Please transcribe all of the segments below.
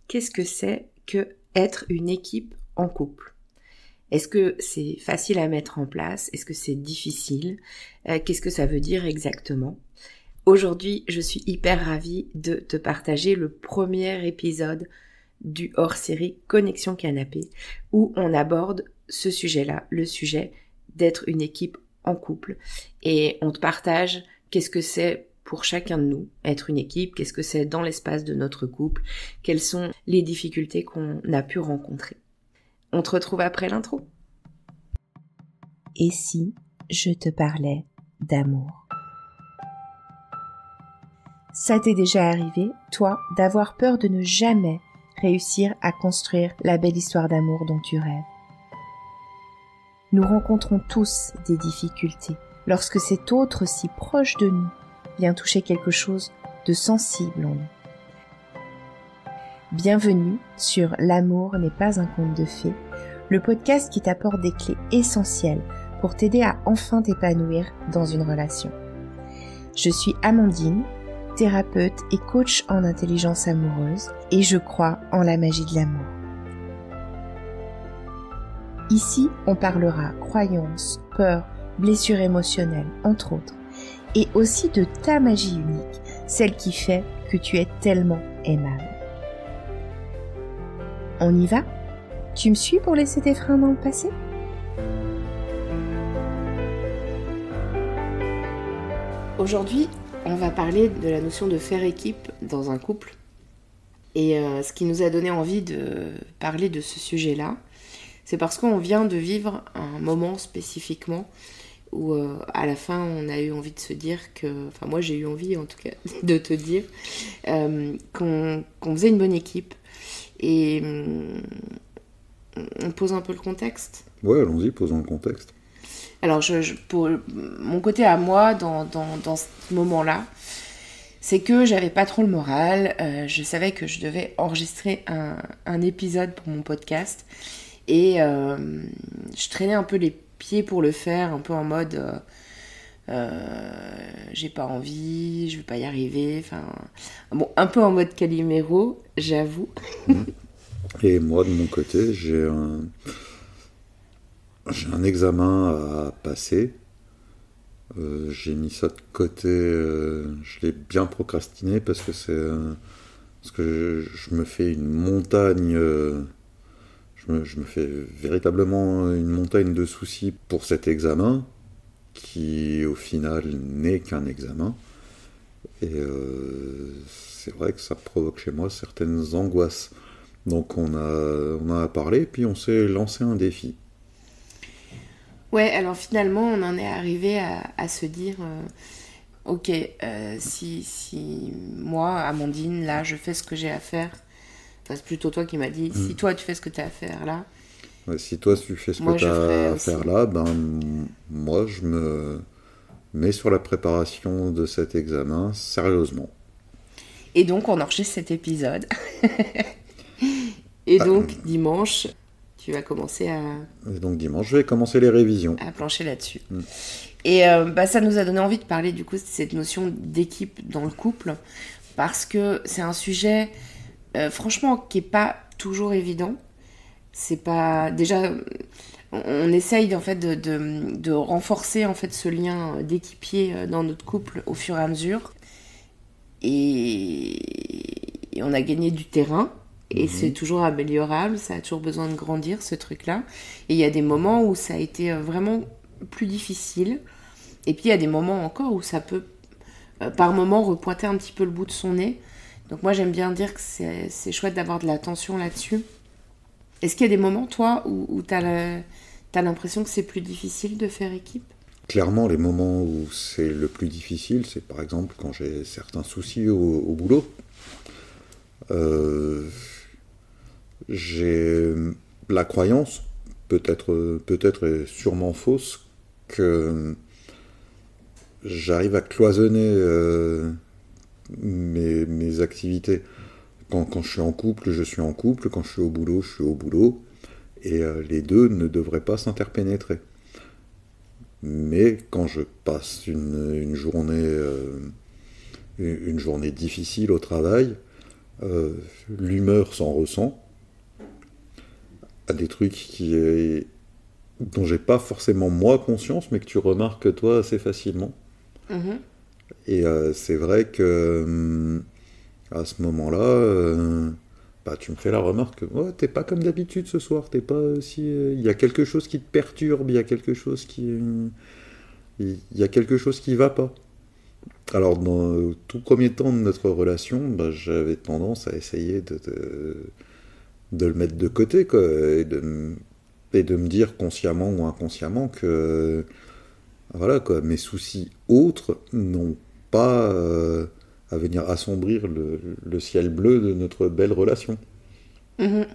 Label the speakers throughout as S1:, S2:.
S1: qu'est-ce que c'est que être une équipe en couple? Est-ce que c'est facile à mettre en place? Est-ce que c'est difficile? Qu'est-ce que ça veut dire exactement? Aujourd'hui, je suis hyper ravie de te partager le premier épisode du hors-série Connexion Canapé, où on aborde ce sujet-là, le sujet d'être une équipe en couple. Et on te partage qu'est-ce que c'est pour chacun de nous, être une équipe, qu'est-ce que c'est dans l'espace de notre couple, quelles sont les difficultés qu'on a pu rencontrer. On te retrouve après l'intro. Et si je te parlais d'amour? Ça t'est déjà arrivé, toi, d'avoir peur de ne jamais réussir à construire la belle histoire d'amour dont tu rêves? Nous rencontrons tous des difficultés lorsque cet autre si proche de nous vient toucher quelque chose de sensible en nous. Bienvenue sur L'amour n'est pas un conte de fées, le podcast qui t'apporte des clés essentielles pour t'aider à enfin t'épanouir dans une relation. Je suis Amandine, thérapeute et coach en intelligence amoureuse, et je crois en la magie de l'amour. Ici, on parlera croyances, peurs, blessures émotionnelles, entre autres, et aussi de ta magie unique, celle qui fait que tu es tellement aimable. On y va? Tu me suis pour laisser tes freins dans le passé? Aujourd'hui, on va parler de la notion de faire équipe dans un couple. Et ce qui nous a donné envie de parler de ce sujet-là, c'est parce qu'on vient de vivre un moment spécifiquement où à la fin on a eu envie de se dire que, enfin moi j'ai eu envie en tout cas de te dire qu'on faisait une bonne équipe. Et on pose un peu le contexte.
S2: Ouais, allons-y, posons le contexte.
S1: Alors, pour mon côté à moi, dans ce moment-là, c'est que j'avais pas trop le moral. Je savais que je devais enregistrer un épisode pour mon podcast. Et je traînais un peu les pieds pour le faire, un peu en mode j'ai pas envie, je vais pas y arriver. Enfin, bon, un peu en mode Calimero, j'avoue.
S2: Et moi, de mon côté, j'ai un examen à passer. J'ai mis ça de côté. Je l'ai bien procrastiné parce que je me fais une montagne. Je me fais véritablement une montagne de soucis pour cet examen, qui au final n'est qu'un examen. Et c'est vrai que ça provoque chez moi certaines angoisses. Donc on en a parlé, puis on s'est lancé un défi.
S1: Ouais, alors finalement, on en est arrivé à se dire, ok, si moi, Amandine, là, je fais ce que j'ai à faire, enfin, c'est plutôt toi qui m'as dit, si toi, tu fais ce que tu as à faire là...
S2: Ouais, si toi, tu fais ce que tu as à faire là, ben moi, je me mets sur la préparation de cet examen sérieusement.
S1: Et donc, on enregistre cet épisode. Et donc, dimanche... Tu vas commencer
S2: Et donc dimanche, je vais commencer les révisions.
S1: À plancher là-dessus. Et ça nous a donné envie de parler du coup de cette notion d'équipe dans le couple, parce que c'est un sujet, franchement, qui n'est pas toujours évident. C'est pas... Déjà, on essaye en fait de renforcer en fait ce lien d'équipier dans notre couple au fur et à mesure. Et on a gagné du terrain. Et c'est toujours améliorable, ça a toujours besoin de grandir, ce truc-là. Et il y a des moments où ça a été vraiment plus difficile. Et puis il y a des moments encore où ça peut, par moment, repointer un petit peu le bout de son nez. Donc moi, j'aime bien dire que c'est chouette d'avoir de l'attention là-dessus. Est-ce qu'il y a des moments, toi, où t'as l'impression que c'est plus difficile de faire équipe?
S2: Clairement, les moments où c'est le plus difficile, c'est par exemple quand j'ai certains soucis au boulot. J'ai la croyance, peut-être et sûrement fausse, que j'arrive à cloisonner mes activités. Quand je suis en couple, je suis en couple. Quand je suis au boulot, je suis au boulot. Et les deux ne devraient pas s'interpénétrer. Mais quand je passe une journée difficile au travail, l'humeur s'en ressent, à des trucs dont j'ai pas forcément moi conscience, mais que tu remarques toi assez facilement.
S1: Mhm.
S2: Et c'est vrai que à ce moment-là, bah, tu me fais la remarque que ouais, t'es pas comme d'habitude ce soir, t'es pas aussi. Il y a quelque chose qui te perturbe, il y a quelque chose il y a quelque chose qui va pas. Alors, dans le tout premier temps de notre relation, bah, j'avais tendance à essayer de le mettre de côté, quoi, et de me dire consciemment ou inconsciemment que voilà, quoi, mes soucis autres n'ont pas à venir assombrir le ciel bleu de notre belle relation.
S1: Mhm.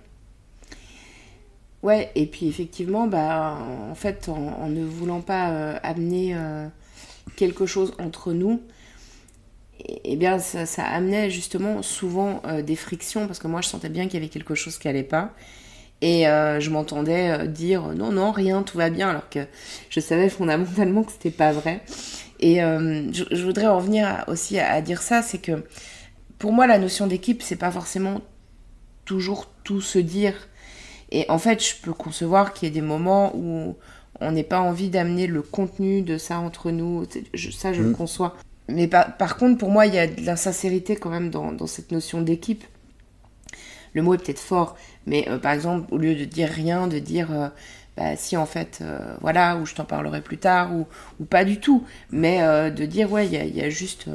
S1: Ouais, et puis effectivement, bah, en fait, en ne voulant pas amener quelque chose entre nous, eh bien, ça amenait justement souvent des frictions, parce que moi, je sentais bien qu'il y avait quelque chose qui allait pas. Et je m'entendais dire non, non, rien, tout va bien, alors que je savais fondamentalement que c'était pas vrai. Et je voudrais en venir aussi à dire ça, c'est que pour moi, la notion d'équipe, c'est pas forcément toujours tout se dire. Et en fait, je peux concevoir qu'il y ait des moments où on n'ait pas envie d'amener le contenu de ça entre nous. Ça, je le conçois. Mais par contre, pour moi, il y a de l'insincérité quand même dans cette notion d'équipe. Le mot est peut-être fort, mais par exemple, au lieu de dire rien, de dire bah, si en fait, voilà, ou je t'en parlerai plus tard, ou pas du tout, mais de dire ouais, il y a juste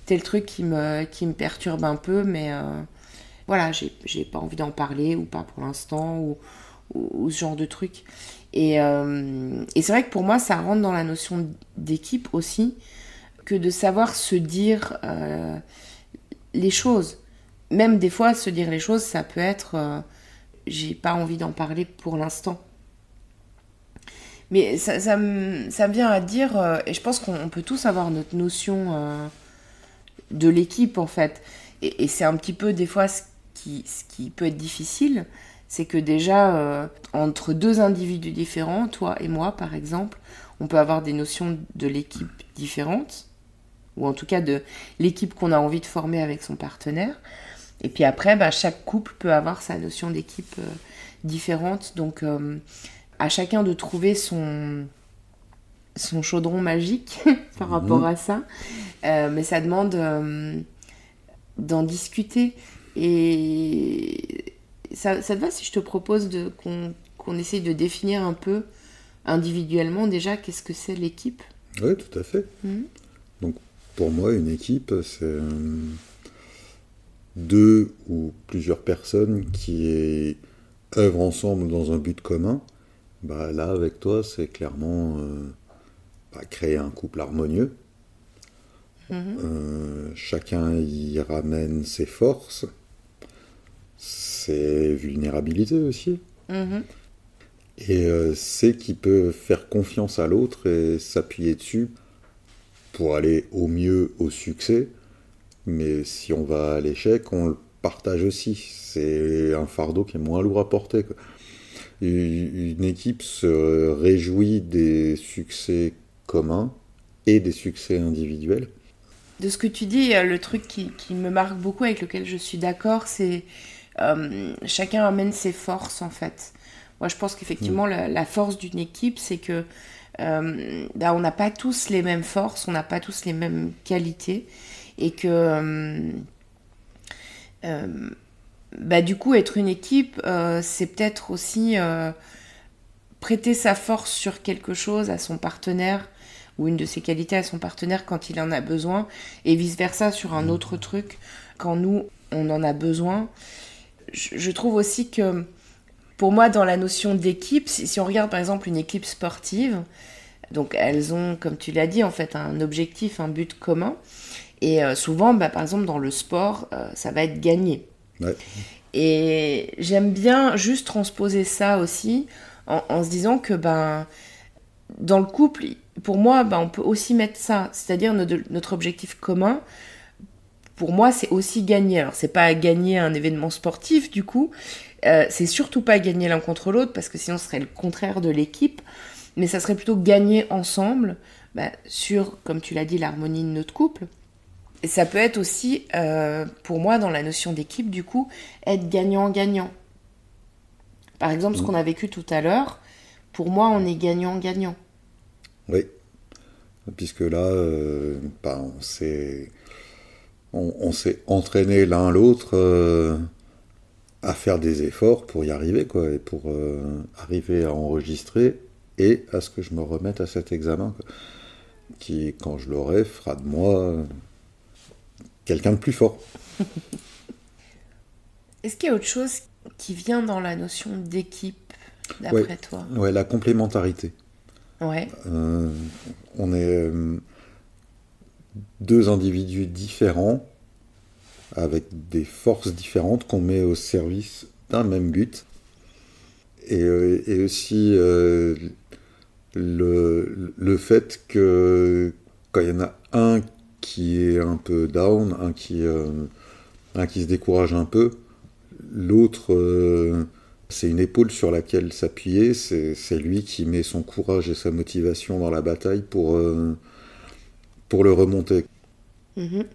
S1: tel truc qui me perturbe un peu, mais voilà, j'ai pas envie d'en parler, ou pas pour l'instant, ou ce genre de truc. Et c'est vrai que pour moi, ça rentre dans la notion d'équipe aussi, que de savoir se dire les choses. Même des fois, se dire les choses, ça peut être j'ai pas envie d'en parler pour l'instant. Mais ça me vient à dire, et je pense qu'on peut tous avoir notre notion de l'équipe en fait. Et c'est un petit peu des fois ce qui peut être difficile, c'est que déjà, entre deux individus différents, toi et moi par exemple, on peut avoir des notions de l'équipe différentes, ou en tout cas de l'équipe qu'on a envie de former avec son partenaire. Et puis après, bah, chaque couple peut avoir sa notion d'équipe différente. Donc, à chacun de trouver son chaudron magique par rapport à ça. Mais ça demande d'en discuter. Et ça te va si je te propose qu'on essaye de définir un peu individuellement déjà qu'est-ce que c'est l'équipe?
S2: Oui, tout à fait. Donc, pour moi, une équipe, c'est deux ou plusieurs personnes qui œuvrent ensemble dans un but commun. Bah, là, avec toi, c'est clairement créer un couple harmonieux. Chacun y ramène ses forces, ses vulnérabilités aussi. Et c'est qui peut faire confiance à l'autre et s'appuyer dessus pour aller au mieux au succès. Mais si on va à l'échec, on le partage aussi. C'est un fardeau qui est moins lourd à porter, quoi. Une équipe se réjouit des succès communs et des succès individuels.
S1: De ce que tu dis, le truc qui me marque beaucoup, avec lequel je suis d'accord, c'est chacun amène ses forces en fait. Moi je pense qu'effectivement la force d'une équipe, c'est que on n'a pas tous les mêmes forces, on n'a pas tous les mêmes qualités, et que du coup être une équipe, c'est peut-être aussi prêter sa force sur quelque chose à son partenaire, ou une de ses qualités à son partenaire quand il en a besoin, et vice-versa sur un autre truc quand nous, on en a besoin. Je trouve aussi que, pour moi, dans la notion d'équipe, si on regarde par exemple une équipe sportive, donc elles ont, comme tu l'as dit, en fait, un objectif, un but commun, et souvent, par exemple, dans le sport, ça va être gagner.
S2: Ouais.
S1: Et j'aime bien juste transposer ça aussi, en se disant que, dans le couple, pour moi, on peut aussi mettre ça, c'est-à-dire notre objectif commun. Pour moi, c'est aussi gagner. Alors, c'est pas gagner un événement sportif, du coup. C'est surtout pas gagner l'un contre l'autre, parce que sinon, ce serait le contraire de l'équipe. Mais ça serait plutôt gagner ensemble sur, comme tu l'as dit, l'harmonie de notre couple. Et ça peut être aussi, pour moi, dans la notion d'équipe, du coup, être gagnant-gagnant. Par exemple, ce qu'on a vécu tout à l'heure, pour moi, on est gagnant-gagnant.
S2: Oui, puisque là, on s'est entraîné l'un l'autre à faire des efforts pour y arriver, quoi, et pour arriver à enregistrer et à ce que je me remette à cet examen, quoi, qui, quand je l'aurai, fera de moi quelqu'un de plus fort.
S1: Est-ce qu'il y a autre chose qui vient dans la notion d'équipe, d'après toi?
S2: Ouais, la complémentarité.
S1: Ouais.
S2: On est deux individus différents, avec des forces différentes qu'on met au service d'un même but. Et aussi le fait que quand il y en a un qui est un peu down, un qui se décourage un peu, l'autre, c'est une épaule sur laquelle s'appuyer, c'est lui qui met son courage et sa motivation dans la bataille pour le remonter.
S1: Mm-hmm.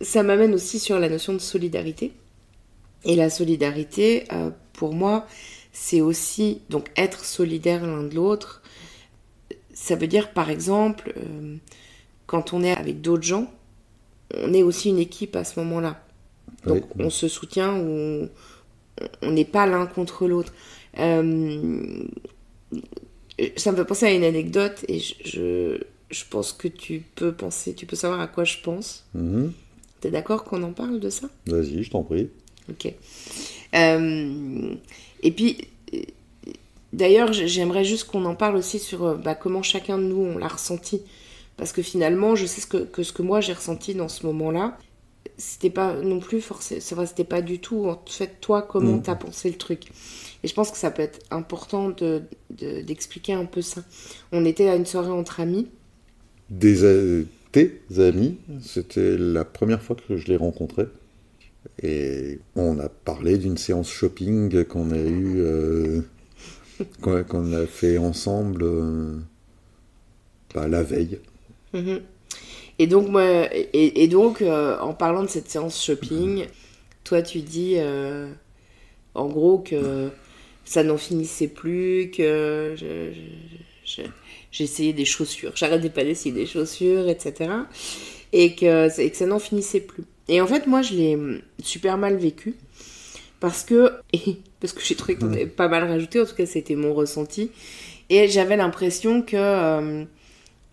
S1: Ça m'amène aussi sur la notion de solidarité. Et la solidarité, pour moi, c'est aussi donc être solidaire l'un de l'autre. Ça veut dire, par exemple, quand on est avec d'autres gens, on est aussi une équipe à ce moment-là. Donc on se soutient ou on n'est pas l'un contre l'autre. Ça me fait penser à une anecdote et je pense que tu peux savoir à quoi je pense.
S2: Mm-hmm.
S1: T'es d'accord qu'on en parle de ça?
S2: Vas-y, je t'en prie.
S1: Ok. Et puis, d'ailleurs, j'aimerais juste qu'on en parle aussi sur comment chacun de nous on l'a ressenti. Parce que finalement, je sais ce que moi j'ai ressenti dans ce moment-là. C'était pas non plus forcément, c'était pas du tout en fait toi comment t'as pensé le truc. Et je pense que ça peut être important d'expliquer un peu ça. On était à une soirée entre amis.
S2: Tes amis, c'était la première fois que je les rencontrais. Et on a parlé d'une séance shopping qu'on a eue, qu'on a fait ensemble la veille.
S1: Mm-hmm. Et donc, en parlant de cette séance shopping, toi tu dis en gros que ça n'en finissait plus, que j'essayais des chaussures, j'arrêtais pas d'essayer des chaussures, etc. Et que ça n'en finissait plus. Et en fait, moi je l'ai super mal vécu parce que j'ai trouvé que t'en avais pas mal rajouté, en tout cas c'était mon ressenti. Et j'avais l'impression que...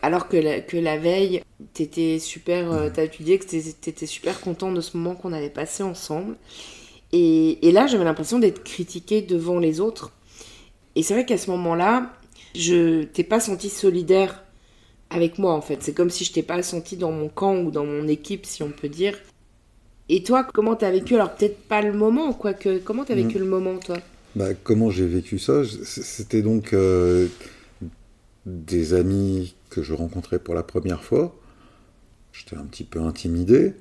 S1: alors que la veille, t'étais super, tu disais que t'étais super content de ce moment qu'on avait passé ensemble. Et là, j'avais l'impression d'être critiquée devant les autres. Et c'est vrai qu'à ce moment-là, je t'ai pas senti solidaire avec moi, en fait. C'est comme si je t'ai pas senti dans mon camp ou dans mon équipe, si on peut dire. Et toi, comment t'as vécu? Alors peut-être pas le moment, quoique. Comment t'as vécu le moment, toi?
S2: Comment j'ai vécu ça? C'était donc des amis que je rencontrais pour la première fois. J'étais un petit peu intimidé.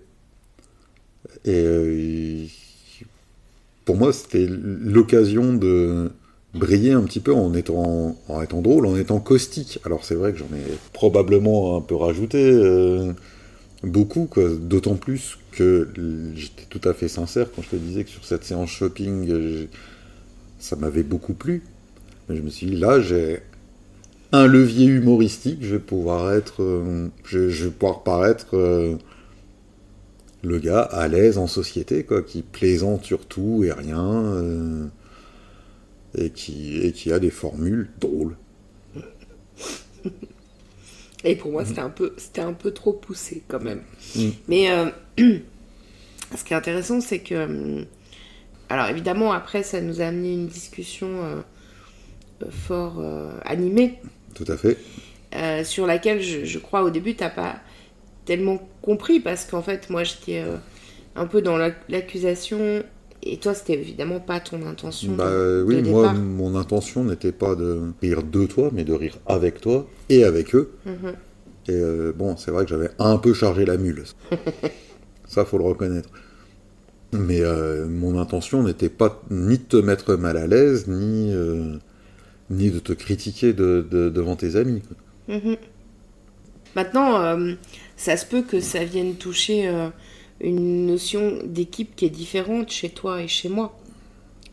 S2: Et pour moi, c'était l'occasion de briller un petit peu en étant drôle, en étant caustique. Alors c'est vrai que j'en ai probablement un peu rajouté, beaucoup, quoi. D'autant plus que j'étais tout à fait sincère quand je te disais que sur cette séance shopping, ça m'avait beaucoup plu. Mais je me suis dit, là, j'ai un levier humoristique, je vais pouvoir paraître le gars à l'aise en société, quoi, qui plaisante sur tout et rien, et qui a des formules drôles.
S1: Et pour moi, c'était un peu trop poussé quand même. Mais ce qui est intéressant, c'est que... alors évidemment, après, ça nous a amené une discussion fort animée.
S2: Tout à fait.
S1: Sur laquelle, je crois, au début, t'as pas tellement compris, parce qu'en fait, moi, j'étais un peu dans l'accusation, et toi, c'était évidemment pas ton intention
S2: oui,
S1: de
S2: moi,
S1: départ.
S2: mon intention n'était pas de rire de toi, mais de rire avec toi et avec eux. Mm-hmm. Et bon, c'est vrai que j'avais un peu chargé la mule. Ça, faut le reconnaître. Mais mon intention n'était pas ni de te mettre mal à l'aise, ni de te critiquer devant tes amis, quoi.
S1: Mm-hmm. Maintenant, ça se peut que ça vienne toucher une notion d'équipe qui est différente chez toi et chez moi,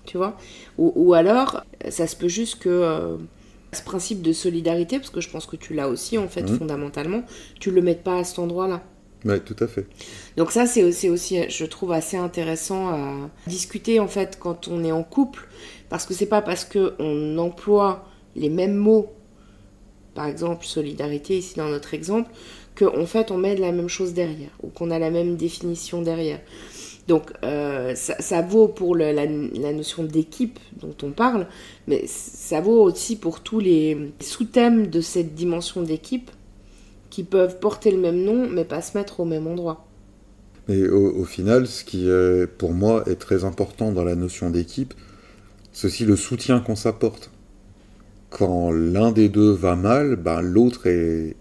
S1: tu vois. Ou alors, ça se peut juste que ce principe de solidarité, parce que je pense que tu l'as aussi, en fait, fondamentalement, tu le mettes pas à cet endroit-là.
S2: Oui, tout à fait.
S1: Donc ça, c'est aussi, je trouve, assez intéressant à discuter, en fait, quand on est en couple, parce que c'est pas parce qu'on emploie les mêmes mots, par exemple, solidarité, ici dans notre exemple, qu'en fait, on met de la même chose derrière, ou qu'on a la même définition derrière. Donc, ça vaut pour la notion d'équipe dont on parle, mais ça vaut aussi pour tous les sous-thèmes de cette dimension d'équipe qui peuvent porter le même nom, mais pas se mettre au même endroit.
S2: Mais au final, ce qui, pour moi, est très important dans la notion d'équipe, c'est aussi le soutien qu'on s'apporte. Quand l'un des deux va mal, ben, l'autre est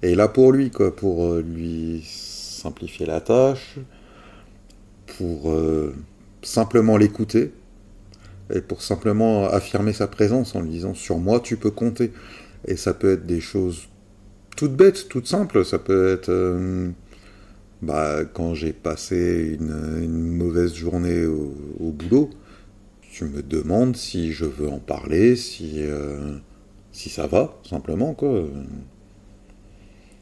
S2: là pour lui, quoi, pour lui simplifier la tâche, pour simplement l'écouter, et pour simplement affirmer sa présence en lui disant « sur moi, tu peux compter ». Et ça peut être des choses toutes bêtes, toutes simples. Ça peut être quand j'ai passé une mauvaise journée au boulot, tu me demandes si je veux en parler, si ça va, simplement, quoi.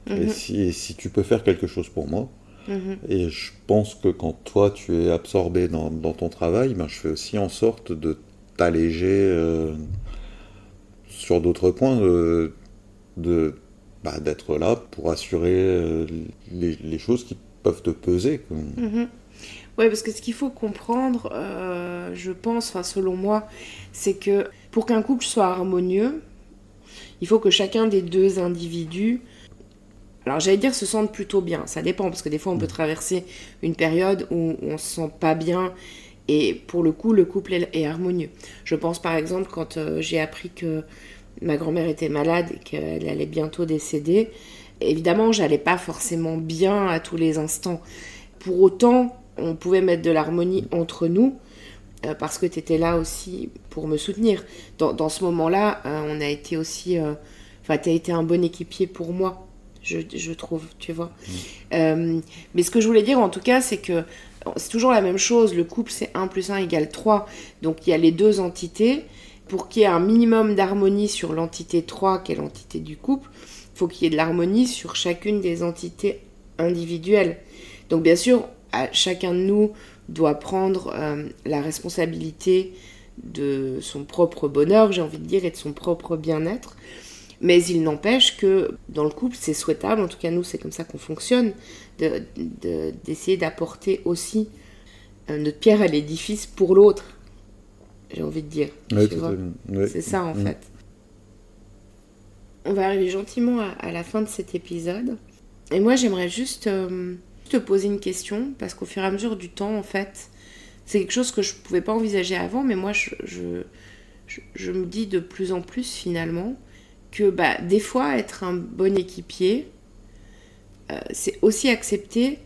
S2: Et si tu peux faire quelque chose pour moi. Et je pense que quand toi, tu es absorbé dans ton travail, ben, je fais aussi en sorte de t'alléger sur d'autres points, d'être là pour assurer les choses qui peuvent te peser.
S1: Oui, parce que ce qu'il faut comprendre, je pense, selon moi, c'est que pour qu'un couple soit harmonieux, il faut que chacun des deux individus, alors j'allais dire se sentent plutôt bien, ça dépend, parce que des fois on peut traverser une période où on se sent pas bien, et pour le coup le couple est harmonieux. Je pense par exemple quand j'ai appris que ma grand-mère était malade et qu'elle allait bientôt décéder, évidemment j'allais pas forcément bien à tous les instants. Pour autant, on pouvait mettre de l'harmonie entre nous, parce que tu étais là aussi pour me soutenir. Dans ce moment-là, on a été aussi... tu as été un bon équipier pour moi, je trouve, tu vois. Mais ce que je voulais dire, en tout cas, c'est que c'est toujours la même chose. Le couple, c'est 1 + 1 = 3. Donc, il y a les deux entités. Pour qu'il y ait un minimum d'harmonie sur l'entité 3, qui est l'entité du couple, il faut qu'il y ait de l'harmonie sur chacune des entités individuelles. Donc, bien sûr, chacun de nous doit prendre la responsabilité de son propre bonheur, j'ai envie de dire, et de son propre bien-être. Mais il n'empêche que dans le couple, c'est souhaitable, en tout cas nous, c'est comme ça qu'on fonctionne, d'essayer d'apporter aussi notre pierre à l'édifice pour l'autre, j'ai envie de dire.
S2: Ouais,
S1: tu vois.
S2: Ouais.
S1: C'est ça, en fait. On va arriver gentiment à la fin de cet épisode. Et moi, j'aimerais juste te poser une question, parce qu'au fur et à mesure du temps, en fait, c'est quelque chose que je ne pouvais pas envisager avant, mais moi, je me dis de plus en plus, finalement, que des fois, être un bon équipier, c'est aussi accepter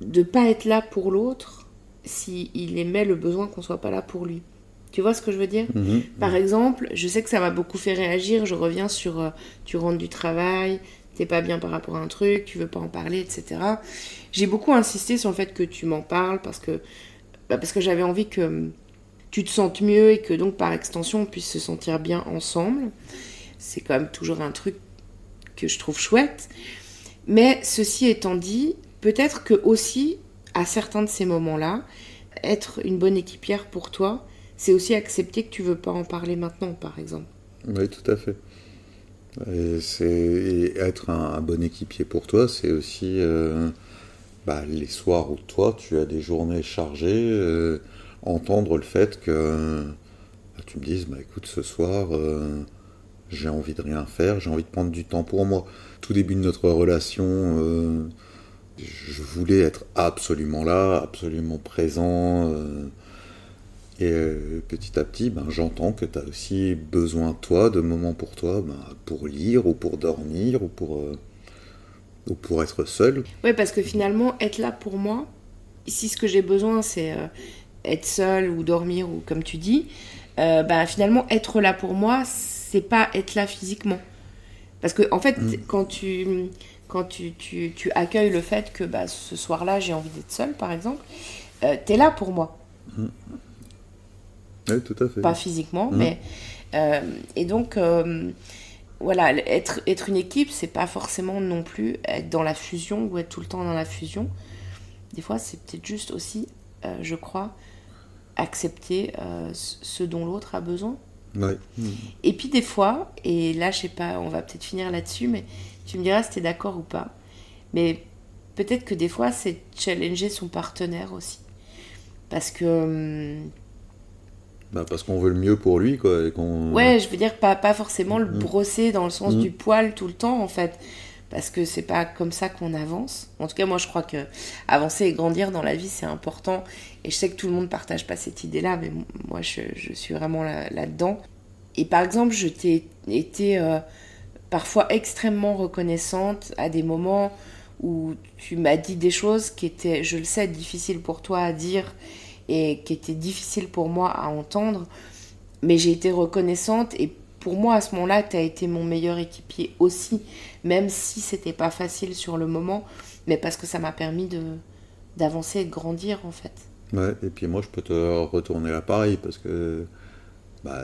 S1: de ne pas être là pour l'autre s'il émet le besoin qu'on ne soit pas là pour lui. Tu vois ce que je veux dire ? Par exemple, je sais que ça m'a beaucoup fait réagir, je reviens sur tu rentres du travail, t'es pas bien par rapport à un truc, tu veux pas en parler, etc. J'ai beaucoup insisté sur le fait que tu m'en parles parce que j'avais envie que tu te sentes mieux et que donc par extension on puisse se sentir bien ensemble. C'est quand même toujours un truc que je trouve chouette. Mais ceci étant dit, peut-être que aussi, à certains de ces moments-là, être une bonne équipière pour toi, c'est aussi accepter que tu veux pas en parler maintenant, par exemple.
S2: Oui, tout à fait. Et être un bon équipier pour toi, c'est aussi les soirs où toi, tu as des journées chargées, entendre le fait que tu me dises, écoute, ce soir, j'ai envie de rien faire, j'ai envie de prendre du temps pour moi. Tout début de notre relation, je voulais être absolument là, absolument présent. Et petit à petit, j'entends que tu as aussi besoin, toi, de moments pour toi, pour lire, ou pour dormir, ou pour être seul.
S1: Oui, parce que finalement, être là pour moi, si ce que j'ai besoin, c'est être seul, ou dormir, ou comme tu dis, finalement, être là pour moi, c'est pas être là physiquement. Parce que, en fait, quand quand tu accueilles le fait que ce soir-là, j'ai envie d'être seule, par exemple, t'es là pour moi.
S2: Oui, tout à fait.
S1: Pas physiquement, mais... et donc, voilà, être une équipe, c'est pas forcément non plus être dans la fusion ou être tout le temps dans la fusion. Des fois, c'est peut-être juste aussi, je crois, accepter ce dont l'autre a besoin.
S2: Ouais.
S1: Et puis des fois, et là, je sais pas, on va peut-être finir là-dessus, mais tu me diras si t'es d'accord ou pas. Mais peut-être que des fois, c'est challenger son partenaire aussi. Parce que...
S2: parce qu'on veut le mieux pour lui, quoi. Et qu'on...
S1: Ouais, je veux dire, pas forcément le brosser dans le sens du poil tout le temps, en fait. Parce que c'est pas comme ça qu'on avance. En tout cas, moi, je crois que avancer et grandir dans la vie, c'est important. Et je sais que tout le monde partage pas cette idée-là, mais moi, je suis vraiment là-dedans. Et par exemple, je t'ai été parfois extrêmement reconnaissante à des moments où tu m'as dit des choses qui étaient, je le sais, difficiles pour toi à dire et qui étaient difficiles pour moi à entendre. Mais j'ai été reconnaissante et pour moi, à ce moment-là, tu as été mon meilleur équipier aussi, même si c'était pas facile sur le moment, mais parce que ça m'a permis d'avancer et de grandir, en fait.
S2: Ouais, et puis moi, je peux te retourner l'appareil, parce que,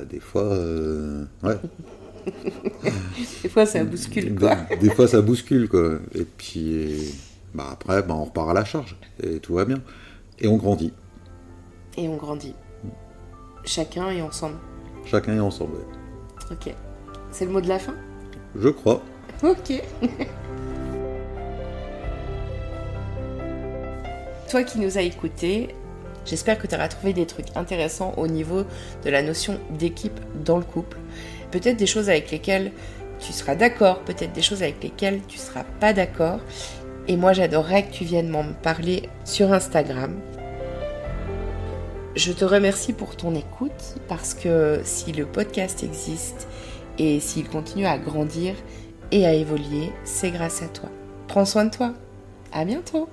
S2: des fois, ouais.
S1: Des fois, ça bouscule, quoi.
S2: Des fois, ça bouscule, quoi. Et puis, après, on repart à la charge, et tout va bien. Et on grandit.
S1: Et on grandit. Chacun et ensemble.
S2: Chacun est ensemble, ouais.
S1: Ok. C'est le mot de la fin ?
S2: Je crois.
S1: Ok. Toi qui nous as écoutés, j'espère que tu auras trouvé des trucs intéressants au niveau de la notion d'équipe dans le couple. Peut-être des choses avec lesquelles tu seras d'accord, peut-être des choses avec lesquelles tu seras pas d'accord. Et moi, j'adorerais que tu viennes m'en parler sur Instagram. Je te remercie pour ton écoute parce que si le podcast existe et s'il continue à grandir et à évoluer, c'est grâce à toi. Prends soin de toi. À bientôt.